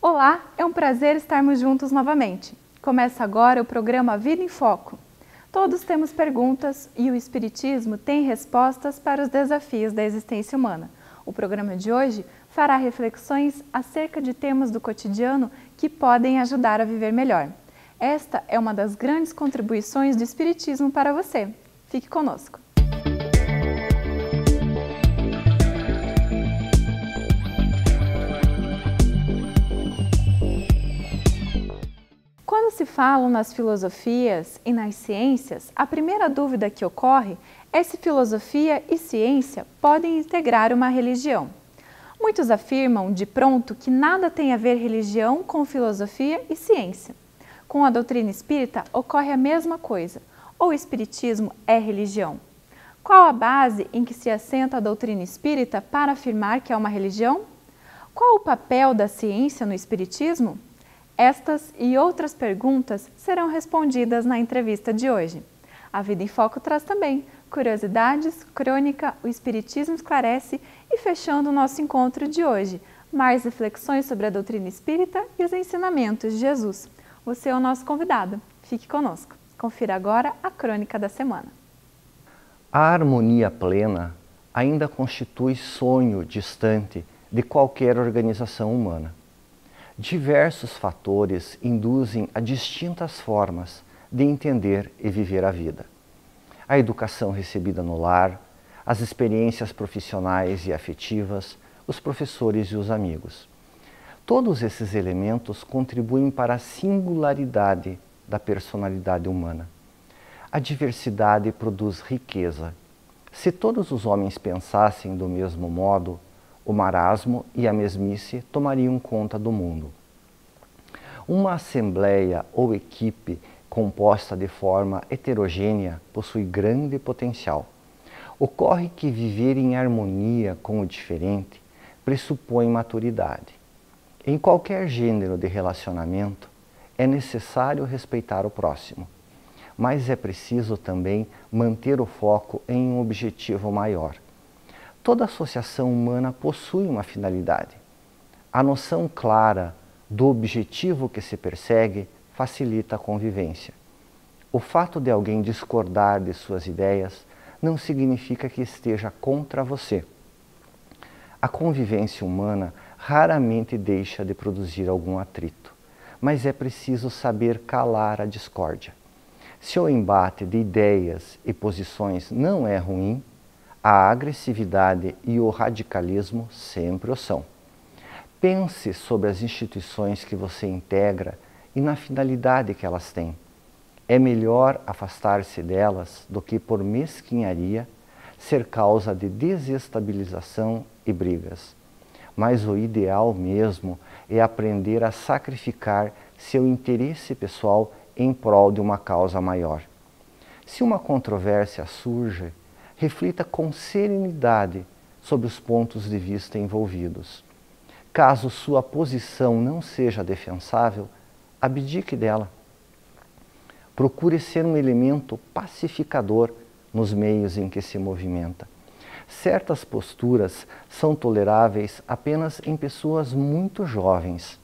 Olá, é um prazer estarmos juntos novamente. Começa agora o programa Vida em Foco. Todos temos perguntas e o Espiritismo tem respostas para os desafios da existência humana. O programa de hoje fará reflexões acerca de temas do cotidiano que podem ajudar a viver melhor. Esta é uma das grandes contribuições do Espiritismo para você. Fique conosco. Quando se falam nas filosofias e nas ciências, a primeira dúvida que ocorre é se filosofia e ciência podem integrar uma religião. Muitos afirmam de pronto que nada tem a ver religião com filosofia e ciência. Com a doutrina espírita ocorre a mesma coisa, ou o espiritismo é religião? Qual a base em que se assenta a doutrina espírita para afirmar que é uma religião? Qual o papel da ciência no espiritismo? Estas e outras perguntas serão respondidas na entrevista de hoje. A Vida em Foco traz também curiosidades, crônica, o Espiritismo esclarece e, fechando o nosso encontro de hoje, mais reflexões sobre a doutrina espírita e os ensinamentos de Jesus. Você é o nosso convidado. Fique conosco. Confira agora a crônica da semana. A harmonia plena ainda constitui sonho distante de qualquer organização humana. Diversos fatores induzem a distintas formas de entender e viver a vida. A educação recebida no lar, as experiências profissionais e afetivas, os professores e os amigos. Todos esses elementos contribuem para a singularidade da personalidade humana. A diversidade produz riqueza. Se todos os homens pensassem do mesmo modo, o marasmo e a mesmice tomariam conta do mundo. Uma assembleia ou equipe composta de forma heterogênea possui grande potencial. Ocorre que viver em harmonia com o diferente pressupõe maturidade. Em qualquer gênero de relacionamento, é necessário respeitar o próximo, mas é preciso também manter o foco em um objetivo maior. Toda associação humana possui uma finalidade. A noção clara do objetivo que se persegue facilita a convivência. O fato de alguém discordar de suas ideias não significa que esteja contra você. A convivência humana raramente deixa de produzir algum atrito, mas é preciso saber calar a discórdia. Se o embate de ideias e posições não é ruim, a agressividade e o radicalismo sempre o são. Pense sobre as instituições que você integra e na finalidade que elas têm. É melhor afastar-se delas do que, por mesquinharia, ser causa de desestabilização e brigas. Mas o ideal mesmo é aprender a sacrificar seu interesse pessoal em prol de uma causa maior. Se uma controvérsia surge, reflita com serenidade sobre os pontos de vista envolvidos. Caso sua posição não seja defensável, abdique dela. Procure ser um elemento pacificador nos meios em que se movimenta. Certas posturas são toleráveis apenas em pessoas muito jovens.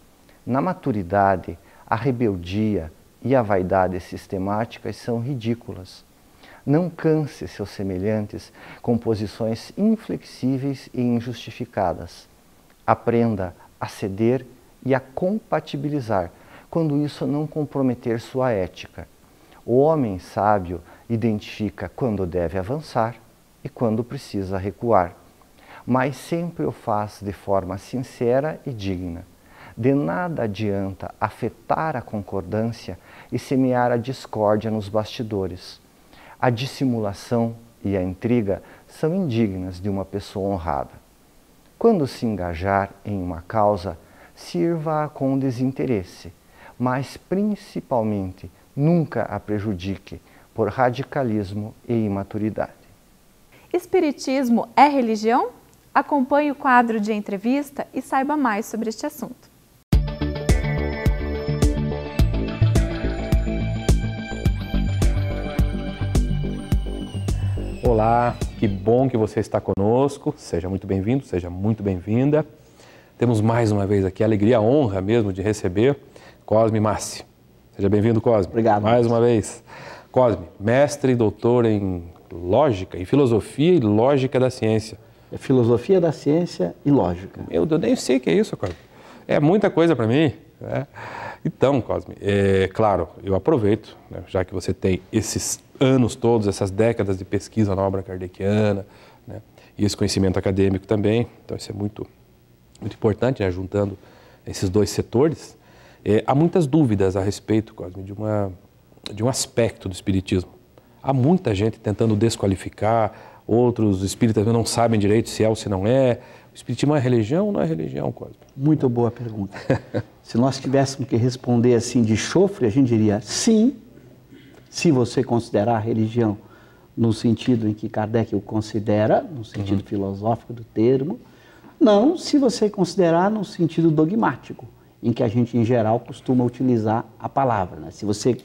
Na maturidade, a rebeldia e a vaidade sistemáticas são ridículas. Não canse seus semelhantes com posições inflexíveis e injustificadas. Aprenda a ceder e a compatibilizar, quando isso não comprometer sua ética. O homem sábio identifica quando deve avançar e quando precisa recuar, mas sempre o faz de forma sincera e digna. De nada adianta afetar a concordância e semear a discórdia nos bastidores. A dissimulação e a intriga são indignas de uma pessoa honrada. Quando se engajar em uma causa, sirva-a com desinteresse, mas principalmente nunca a prejudique por radicalismo e imaturidade. Espiritismo é religião? Acompanhe o quadro de entrevista e saiba mais sobre este assunto. Olá, que bom que você está conosco. Seja muito bem-vindo, seja muito bem-vinda. Temos mais uma vez aqui a alegria, a honra mesmo de receber Cosme Massi. Seja bem-vindo, Cosme. Obrigado. Mais uma vez. Cosme, mestre e doutor em lógica, em filosofia e lógica da ciência. É filosofia da ciência e lógica. Eu nem sei o que é isso, Cosme. É muita coisa para mim. Né? Então, Cosme, claro, eu aproveito, né, já que você tem esses anos todos, essas décadas de pesquisa na obra kardeciana, né, e esse conhecimento acadêmico também, então isso é muito importante, né, juntando esses dois setores. Há muitas dúvidas a respeito, Cosme, de um aspecto do espiritismo. Há muita gente tentando desqualificar, outros espíritas não sabem direito se é ou se não é. O espiritismo é religião ou não é religião, Cosme? Muito boa pergunta. Se nós tivéssemos que responder assim de chofre, a gente diria sim, se você considerar a religião no sentido em que Kardec o considera, no sentido filosófico do termo, não se você considerar no sentido dogmático, em que a gente, em geral, costuma utilizar a palavra. Né? Se você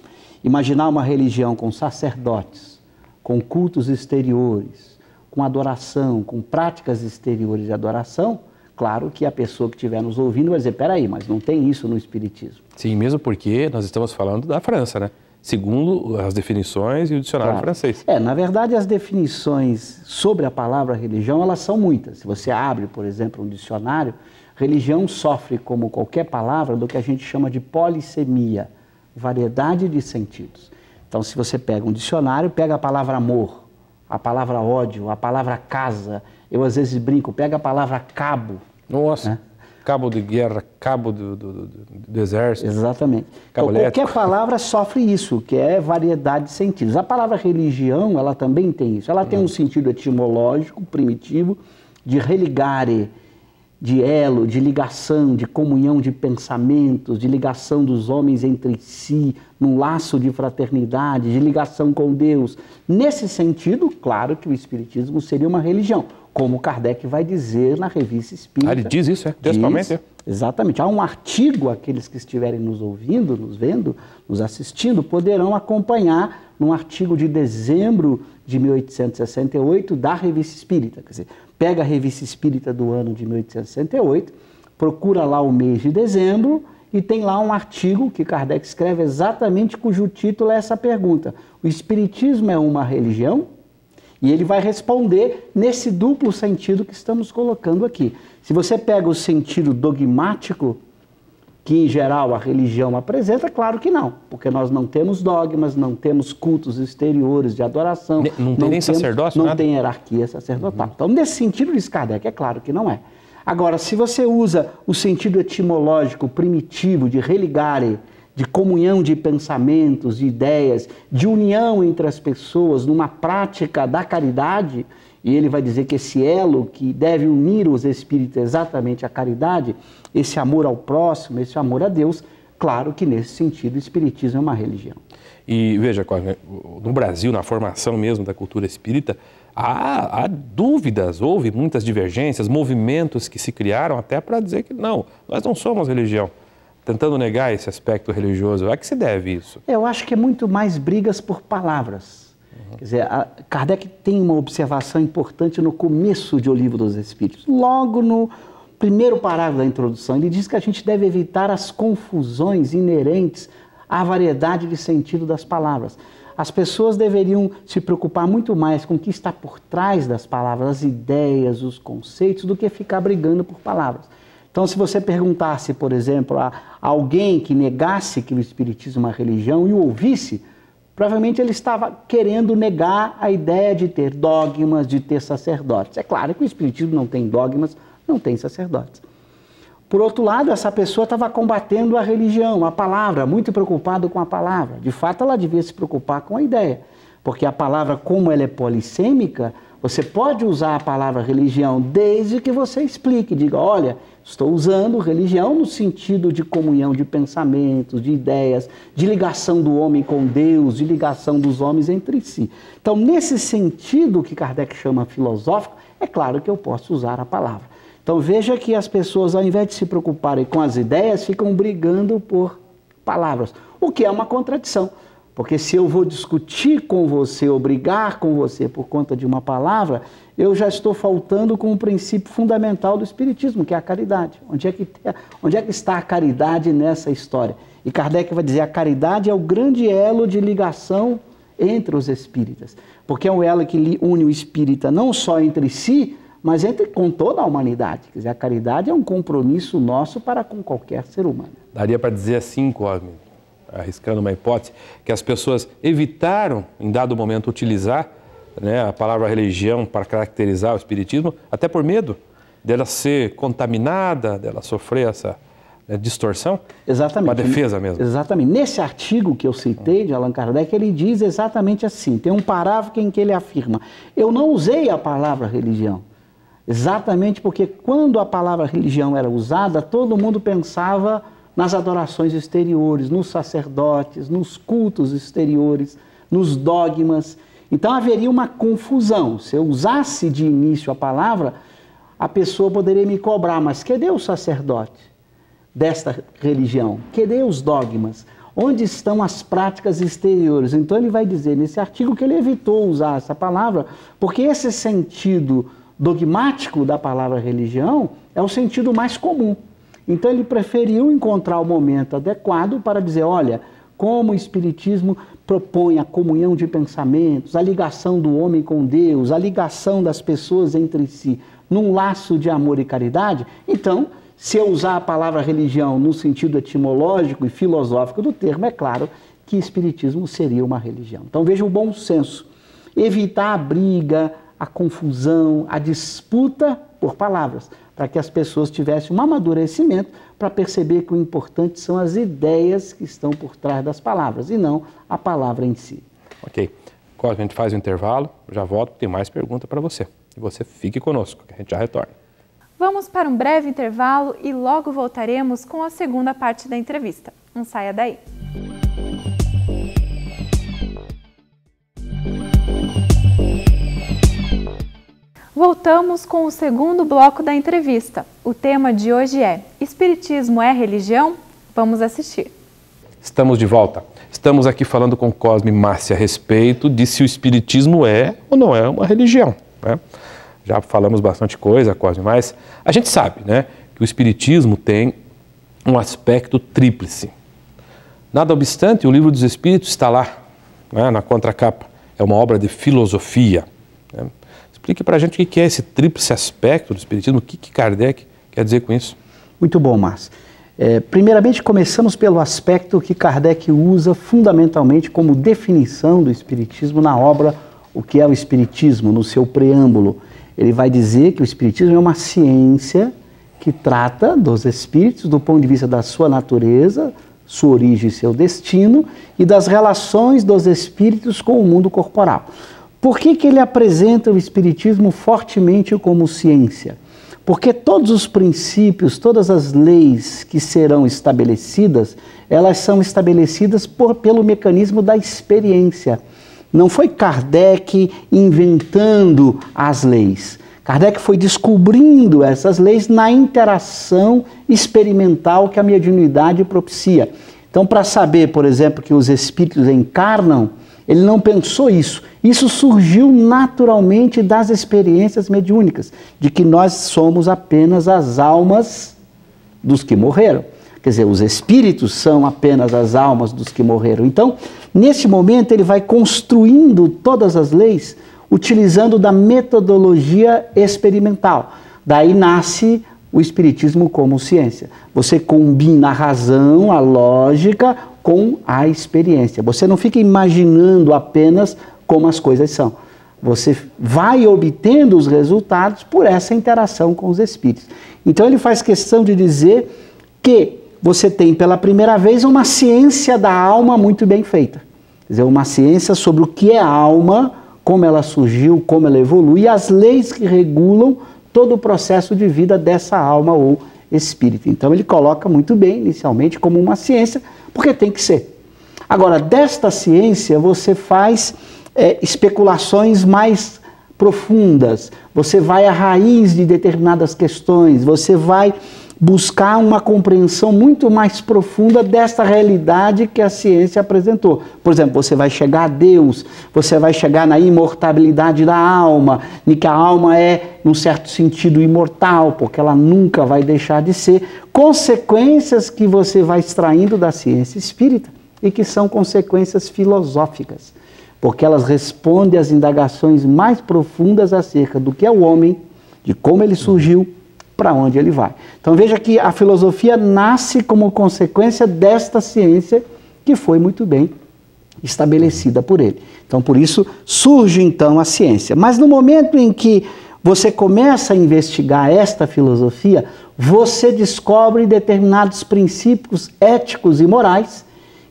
imaginar uma religião com sacerdotes, com cultos exteriores, com adoração, com práticas exteriores de adoração, claro que a pessoa que estiver nos ouvindo vai dizer, peraí, mas não tem isso no Espiritismo. Sim, mesmo porque nós estamos falando da França, né? Segundo as definições e o dicionário francês. Na verdade, as definições sobre a palavra religião, elas são muitas. Se você abre, por exemplo, um dicionário, religião sofre, como qualquer palavra, do que a gente chama de polissemia, variedade de sentidos. Então, se você pega um dicionário, pega a palavra amor, a palavra ódio, a palavra casa, eu às vezes brinco, pega a palavra cabo. Nossa, né? Cabo de guerra, cabo do exército. Exatamente. Então, qualquer palavra sofre isso, que é variedade de sentidos. A palavra religião, ela também tem isso. Ela tem um sentido etimológico, primitivo, de religare, de elo, de ligação, de comunhão de pensamentos, de ligação dos homens entre si, num laço de fraternidade, de ligação com Deus. Nesse sentido, claro que o Espiritismo seria uma religião, como Kardec vai dizer na Revista Espírita. Ele diz isso, textualmente? Exatamente. Há um artigo, aqueles que estiverem nos ouvindo, nos vendo, nos assistindo, poderão acompanhar num artigo de dezembro de 1868 da Revista Espírita. Quer dizer, pega a Revista Espírita do ano de 1868, procura lá o mês de dezembro e tem lá um artigo que Kardec escreve exatamente cujo título é essa pergunta. O Espiritismo é uma religião? E ele vai responder nesse duplo sentido que estamos colocando aqui. Se você pega o sentido dogmático, que em geral a religião apresenta, claro que não, porque nós não temos dogmas, não temos cultos exteriores de adoração. Não tem nem sacerdócio, não nada? tem hierarquia sacerdotal. Então, nesse sentido, diz Kardec, é claro que não é. Agora, se você usa o sentido etimológico primitivo de religare, de comunhão de pensamentos, de ideias, de união entre as pessoas numa prática da caridade, e ele vai dizer que esse elo que deve unir os espíritos é exatamente a caridade, esse amor ao próximo, esse amor a Deus, claro que nesse sentido o Espiritismo é uma religião. E veja, no Brasil, na formação mesmo da cultura espírita, há dúvidas, houve muitas divergências, movimentos que se criaram até para dizer que não, nós não somos religião. Tentando negar esse aspecto religioso. A que se deve isso? Eu acho que é muito mais brigas por palavras. Quer dizer, Kardec tem uma observação importante no começo de O Livro dos Espíritos. Logo no primeiro parágrafo da introdução, ele diz que a gente deve evitar as confusões inerentes à variedade de sentido das palavras. As pessoas deveriam se preocupar muito mais com o que está por trás das palavras, as ideias, os conceitos, do que ficar brigando por palavras. Então, se você perguntasse, por exemplo, a alguém que negasse que o Espiritismo é uma religião e o ouvisse, provavelmente ele estava querendo negar a ideia de ter dogmas, de ter sacerdotes. É claro que o Espiritismo não tem dogmas, não tem sacerdotes. Por outro lado, essa pessoa estava combatendo a religião, a palavra, muito preocupado com a palavra. De fato, ela devia se preocupar com a ideia, porque a palavra, como ela é polissêmica, você pode usar a palavra religião desde que você explique, diga, olha, estou usando religião no sentido de comunhão de pensamentos, de ideias, de ligação do homem com Deus, de ligação dos homens entre si. Então, nesse sentido que Kardec chama filosófico, é claro que eu posso usar a palavra. Então, veja que as pessoas, ao invés de se preocuparem com as ideias, ficam brigando por palavras, o que é uma contradição. Porque se eu vou discutir com você, ou brigar com você por conta de uma palavra, eu já estou faltando com um princípio fundamental do Espiritismo, que é a caridade. Onde é que está a caridade nessa história? E Kardec vai dizer, a caridade é o grande elo de ligação entre os espíritas. Porque é um elo que une o espírita não só entre si, mas com toda a humanidade. Quer dizer, a caridade é um compromisso nosso para com qualquer ser humano. Daria para dizer assim, Cosme, arriscando uma hipótese, que as pessoas evitaram, em dado momento, utilizar, né, a palavra religião para caracterizar o espiritismo, até por medo dela ser contaminada, dela sofrer essa distorção? Exatamente. Uma defesa mesmo. Exatamente. Nesse artigo que eu citei de Allan Kardec, ele diz exatamente assim, tem um parágrafo em que ele afirma, eu não usei a palavra religião, exatamente porque quando a palavra religião era usada, todo mundo pensava nas adorações exteriores, nos sacerdotes, nos cultos exteriores, nos dogmas. Então haveria uma confusão. Se eu usasse de início a palavra, a pessoa poderia me cobrar, mas cadê o sacerdote desta religião? Cadê os dogmas? Onde estão as práticas exteriores? Então ele vai dizer nesse artigo que ele evitou usar essa palavra, porque esse sentido dogmático da palavra religião é o sentido mais comum. Então ele preferiu encontrar o momento adequado para dizer, olha, como o Espiritismo propõe a comunhão de pensamentos, a ligação do homem com Deus, a ligação das pessoas entre si, num laço de amor e caridade, então, se eu usar a palavra religião no sentido etimológico e filosófico do termo, é claro que Espiritismo seria uma religião. Então veja o bom senso, evitar a briga, a confusão, a disputa por palavras, para que as pessoas tivessem um amadurecimento para perceber que o importante são as ideias que estão por trás das palavras e não a palavra em si. Ok. Cosme, a gente faz um intervalo, já volto, tem mais pergunta para você. E você fique conosco, que a gente já retorna. Vamos para um breve intervalo e logo voltaremos com a segunda parte da entrevista. Não saia daí. Voltamos com o segundo bloco da entrevista. O tema de hoje é Espiritismo é religião? Vamos assistir. Estamos de volta. Estamos aqui falando com Cosme Massi a respeito de se o Espiritismo é ou não é uma religião, né? Já falamos bastante coisa, Cosme, mas a gente sabe, né, que o Espiritismo tem um aspecto tríplice. Nada obstante, o Livro dos Espíritos está lá, né, na contracapa. É uma obra de filosofia, né? Explique para a gente o que é esse tríplice aspecto do Espiritismo, o que Kardec quer dizer com isso. Muito bom, Márcio. Primeiramente, começamos pelo aspecto que Kardec usa fundamentalmente como definição do Espiritismo na obra O que é o Espiritismo, no seu preâmbulo. Ele vai dizer que o Espiritismo é uma ciência que trata dos espíritos do ponto de vista da sua natureza, sua origem e seu destino, e das relações dos espíritos com o mundo corporal. Por que ele apresenta o Espiritismo fortemente como ciência? Porque todos os princípios, todas as leis que serão estabelecidas, elas são estabelecidas pelo mecanismo da experiência. Não foi Kardec inventando as leis. Kardec foi descobrindo essas leis na interação experimental que a mediunidade propicia. Então, para saber, por exemplo, que os espíritos encarnam, ele não pensou isso. Isso surgiu naturalmente das experiências mediúnicas, de que nós somos apenas as almas dos que morreram. Quer dizer, os espíritos são apenas as almas dos que morreram. Então, nesse momento, ele vai construindo todas as leis, utilizando da metodologia experimental. Daí nasce o Espiritismo como ciência. Você combina a razão, a lógica, com a experiência. Você não fica imaginando apenas como as coisas são. Você vai obtendo os resultados por essa interação com os espíritos. Então ele faz questão de dizer que você tem pela primeira vez uma ciência da alma muito bem feita. Quer dizer, uma ciência sobre o que é a alma, como ela surgiu, como ela evolui, e as leis que regulam todo o processo de vida dessa alma ou espírito. Então ele coloca muito bem, inicialmente, como uma ciência, porque tem que ser. Agora, desta ciência você faz especulações mais profundas, você vai à raiz de determinadas questões, você vai buscar uma compreensão muito mais profunda desta realidade que a ciência apresentou. Por exemplo, você vai chegar a Deus, você vai chegar na imortabilidade da alma, em que a alma é, num certo sentido, imortal, porque ela nunca vai deixar de ser. Consequências que você vai extraindo da ciência espírita e que são consequências filosóficas, porque elas respondem às indagações mais profundas acerca do que é o homem, de como ele surgiu, para onde ele vai. Então veja que a filosofia nasce como consequência desta ciência que foi muito bem estabelecida por ele. Então por isso surge então a ciência. Mas no momento em que você começa a investigar esta filosofia, você descobre determinados princípios éticos e morais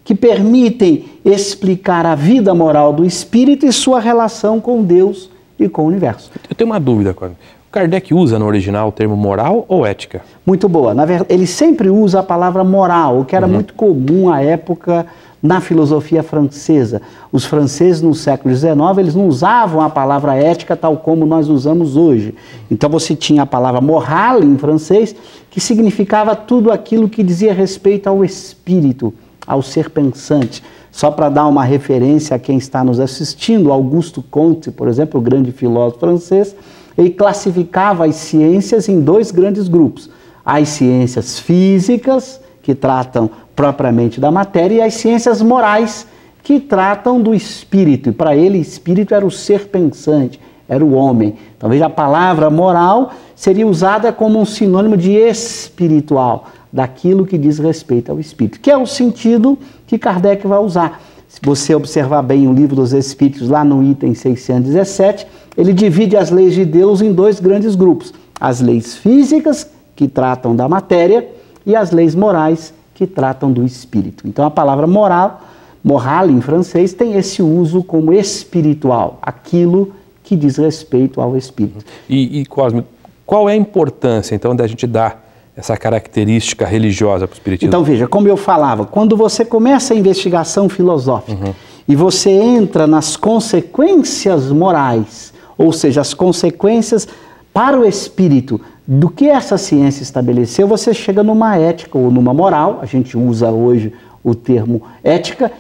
que permitem explicar a vida moral do espírito e sua relação com Deus e com o universo. Eu tenho uma dúvida, Cosme. Kardec usa no original o termo moral ou ética? Muito boa. Na verdade, ele sempre usa a palavra moral, o que era muito comum à época na filosofia francesa. Os franceses no século XIX, eles não usavam a palavra ética tal como nós usamos hoje. Então você tinha a palavra morale em francês, que significava tudo aquilo que dizia respeito ao espírito, ao ser pensante. Só para dar uma referência a quem está nos assistindo, Auguste Comte, por exemplo, o grande filósofo francês, ele classificava as ciências em dois grandes grupos. As ciências físicas, que tratam propriamente da matéria, e as ciências morais, que tratam do espírito. E para ele, espírito era o ser pensante, era o homem. Então veja, a palavra moral seria usada como um sinônimo de espiritual, daquilo que diz respeito ao espírito, que é o sentido que Kardec vai usar. Se você observar bem o Livro dos Espíritos, lá no item 617, ele divide as leis de Deus em dois grandes grupos. As leis físicas, que tratam da matéria, e as leis morais, que tratam do espírito. Então a palavra moral, morale em francês, tem esse uso como espiritual, aquilo que diz respeito ao espírito. E Cosme, qual é a importância, então, da gente dar essa característica religiosa para o espiritismo? Então veja, como eu falava, quando você começa a investigação filosófica e você entra nas consequências morais, ou seja, as consequências para o espírito do que essa ciência estabeleceu, você chega numa ética ou numa moral, a gente usa hoje o termo ética.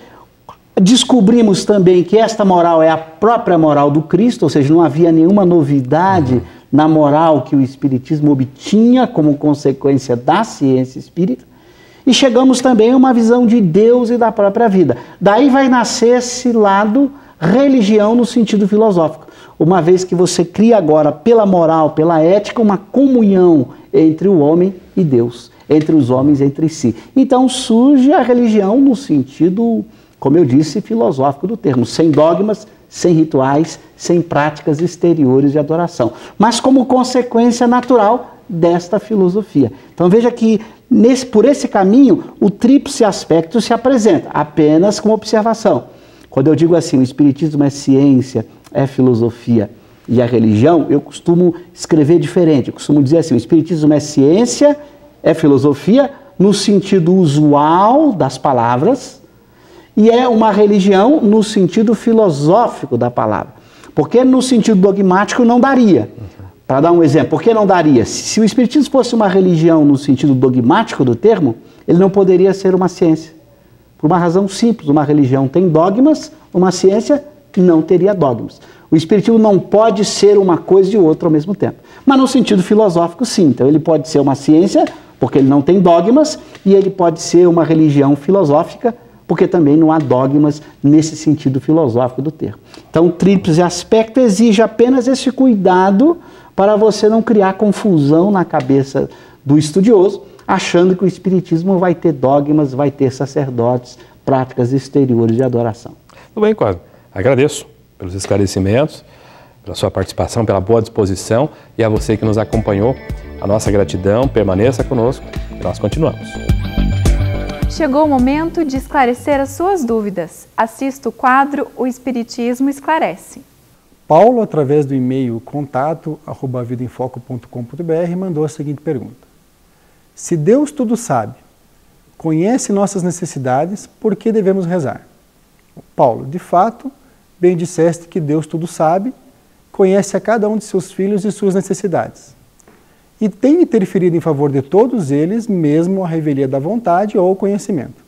Descobrimos também que esta moral é a própria moral do Cristo, ou seja, não havia nenhuma novidade na moral que o espiritismo obtinha como consequência da ciência espírita. E chegamos também a uma visão de Deus e da própria vida. Daí vai nascer esse lado religião no sentido filosófico, uma vez que você cria agora, pela moral, pela ética, uma comunhão entre o homem e Deus, entre os homens entre si. Então surge a religião no sentido, como eu disse, filosófico do termo, sem dogmas, sem rituais, sem práticas exteriores de adoração, mas como consequência natural desta filosofia. Então veja que por esse caminho o tríplice aspecto se apresenta, apenas com observação. Quando eu digo assim, o espiritismo é ciência, é filosofia e a religião, eu costumo escrever diferente, eu costumo dizer assim, o espiritismo é ciência, é filosofia, no sentido usual das palavras, e é uma religião no sentido filosófico da palavra. Porque no sentido dogmático não daria. Para dar um exemplo, por que não daria? Se o espiritismo fosse uma religião no sentido dogmático do termo, ele não poderia ser uma ciência. Por uma razão simples, uma religião tem dogmas, uma ciência não teria dogmas. O espiritismo não pode ser uma coisa e outra ao mesmo tempo. Mas no sentido filosófico, sim. Então ele pode ser uma ciência, porque ele não tem dogmas, e ele pode ser uma religião filosófica, porque também não há dogmas nesse sentido filosófico do termo. Então o tríplice aspecto exige apenas esse cuidado para você não criar confusão na cabeça do estudioso, achando que o espiritismo vai ter dogmas, vai ter sacerdotes, práticas exteriores de adoração. Tudo bem, Cosme. Agradeço pelos esclarecimentos, pela sua participação, pela boa disposição, e a você que nos acompanhou, a nossa gratidão, permaneça conosco e nós continuamos. Chegou o momento de esclarecer as suas dúvidas. Assista o quadro O Espiritismo Esclarece. Paulo, através do e-mail contato@vidaemfoco.com.br, mandou a seguinte pergunta: se Deus tudo sabe, conhece nossas necessidades, por que devemos rezar? Paulo, de fato, bem disseste que Deus tudo sabe, conhece a cada um de seus filhos e suas necessidades. e tem interferido em favor de todos eles, mesmo a revelia da vontade ou o conhecimento.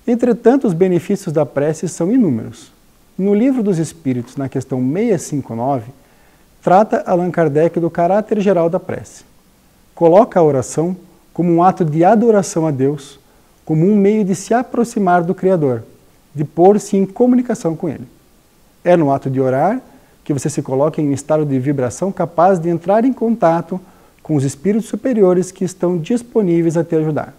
Entretanto, os benefícios da prece são inúmeros. No Livro dos Espíritos, na questão 659, trata Allan Kardec do caráter geral da prece. Coloca a oração como um ato de adoração a Deus, como um meio de se aproximar do Criador, de pôr-se em comunicação com Ele. É no ato de orar que você se coloca em um estado de vibração capaz de entrar em contato com os espíritos superiores que estão disponíveis a te ajudar.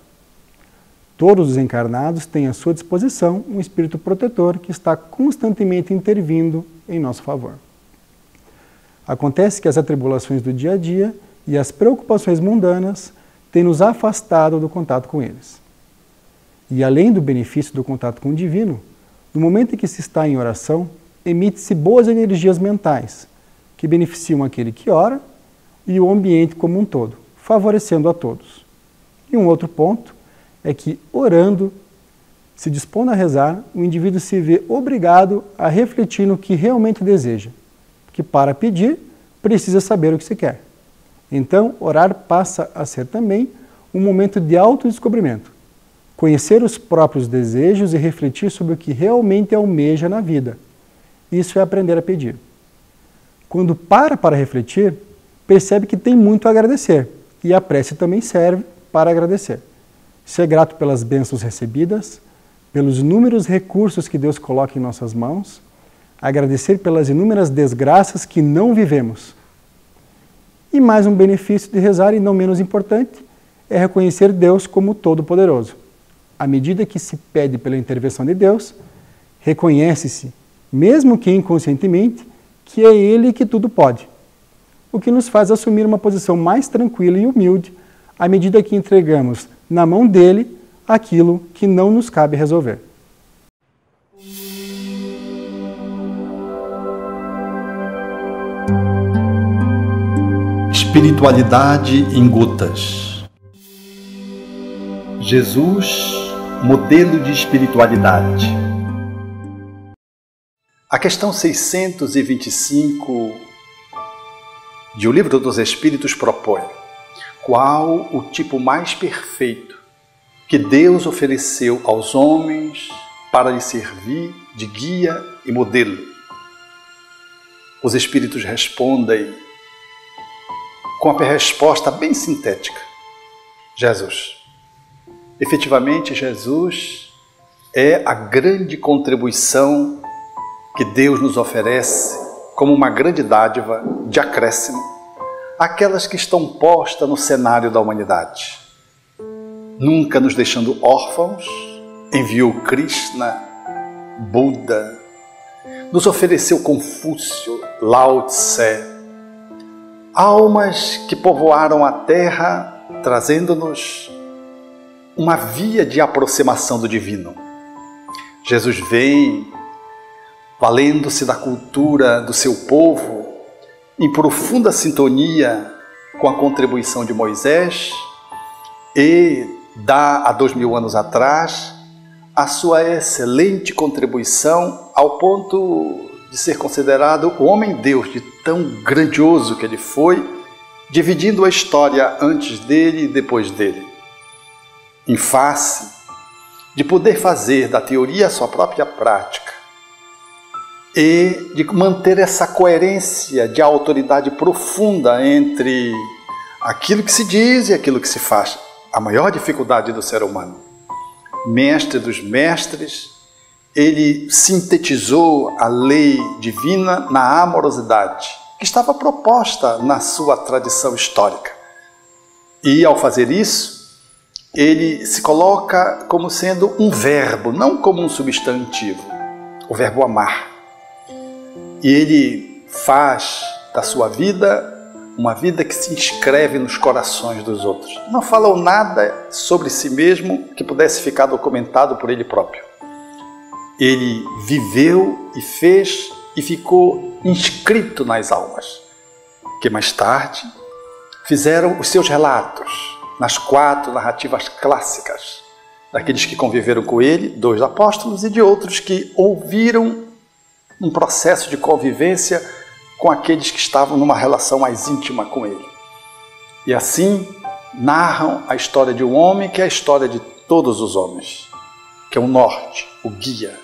Todos os encarnados têm à sua disposição um espírito protetor que está constantemente intervindo em nosso favor. Acontece que as atribulações do dia a dia e as preocupações mundanas têm nos afastado do contato com eles. E além do benefício do contato com o divino, no momento em que se está em oração, emite-se boas energias mentais, que beneficiam aquele que ora e o ambiente como um todo, favorecendo a todos. E um outro ponto é que, orando, se dispondo a rezar, o indivíduo se vê obrigado a refletir no que realmente deseja, que para pedir, precisa saber o que se quer. Então, orar passa a ser também um momento de autodescobrimento, conhecer os próprios desejos e refletir sobre o que realmente almeja na vida. Isso é aprender a pedir. Quando para refletir, percebe que tem muito a agradecer, e a prece também serve para agradecer. Ser grato pelas bênçãos recebidas, pelos inúmeros recursos que Deus coloca em nossas mãos, agradecer pelas inúmeras desgraças que não vivemos. E mais um benefício de rezar, e não menos importante, é reconhecer Deus como Todo-Poderoso. À medida que se pede pela intervenção de Deus, reconhece-se, mesmo que inconscientemente, que é Ele que tudo pode. O que nos faz assumir uma posição mais tranquila e humilde, à medida que entregamos na mão dele aquilo que não nos cabe resolver. Espiritualidade em gotas. Jesus, modelo de espiritualidade. A questão 625 de O Livro dos Espíritos propõe: qual o tipo mais perfeito que Deus ofereceu aos homens para lhe servir de guia e modelo? Os Espíritos respondem com a resposta bem sintética: Jesus. Efetivamente, Jesus é a grande contribuição que Deus nos oferece como uma grande dádiva de acréscimo àquelas que estão postas no cenário da humanidade. Nunca nos deixando órfãos, enviou Krishna, Buda, nos ofereceu Confúcio, Lao Tse, almas que povoaram a terra, trazendo-nos uma via de aproximação do divino. Jesus vem, valendo-se da cultura do seu povo, em profunda sintonia com a contribuição de Moisés, e dá, há 2000 anos atrás, a sua excelente contribuição ao ponto de ser considerado o homem-deus de tão grandioso que ele foi, dividindo a história antes dele e depois dele. Em face de poder fazer da teoria a sua própria prática e de manter essa coerência de autoridade profunda entre aquilo que se diz e aquilo que se faz, a maior dificuldade do ser humano. Mestre dos mestres, ele sintetizou a lei divina na amorosidade, que estava proposta na sua tradição histórica. E, ao fazer isso, ele se coloca como sendo um verbo, não como um substantivo, o verbo amar. E ele faz da sua vida uma vida que se inscreve nos corações dos outros. Não falou nada sobre si mesmo que pudesse ficar documentado por ele próprio. Ele viveu e fez e ficou inscrito nas almas, que mais tarde fizeram os seus relatos nas 4 narrativas clássicas, daqueles que conviveram com ele, 2 apóstolos, e de outros que ouviram um processo de convivência com aqueles que estavam numa relação mais íntima com ele. E assim narram a história de um homem que é a história de todos os homens, que é o norte, o guia,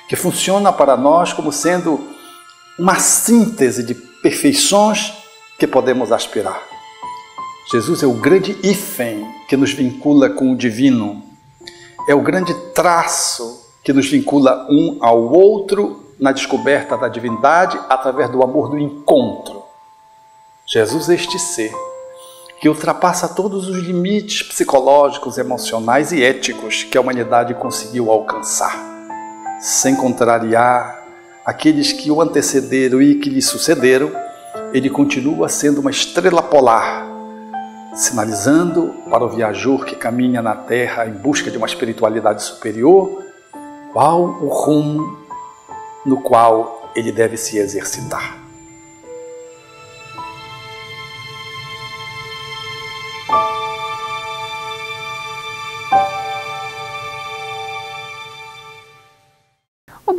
que funciona para nós como sendo uma síntese de perfeições que podemos aspirar. Jesus é o grande hífen que nos vincula com o divino, é o grande traço que nos vincula um ao outro na descoberta da divindade através do amor do encontro. Jesus é este ser que ultrapassa todos os limites psicológicos, emocionais e éticos que a humanidade conseguiu alcançar, sem contrariar aqueles que o antecederam e que lhe sucederam. Ele continua sendo uma estrela polar, sinalizando para o viajor que caminha na Terra em busca de uma espiritualidade superior, qual o rumo no qual ele deve se exercitar.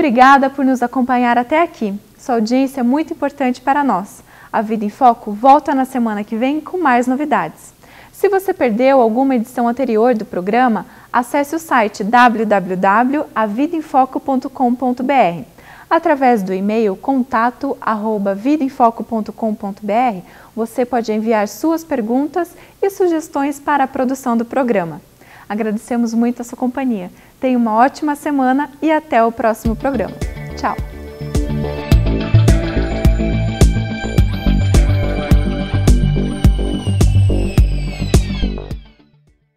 Obrigada por nos acompanhar até aqui. Sua audiência é muito importante para nós. A Vida em Foco volta na semana que vem com mais novidades. Se você perdeu alguma edição anterior do programa, acesse o site www.avidaemfoco.com.br. Através do e-mail contato@vidaemfoco.com.br, você pode enviar suas perguntas e sugestões para a produção do programa. Agradecemos muito a sua companhia. Tenha uma ótima semana e até o próximo programa. Tchau!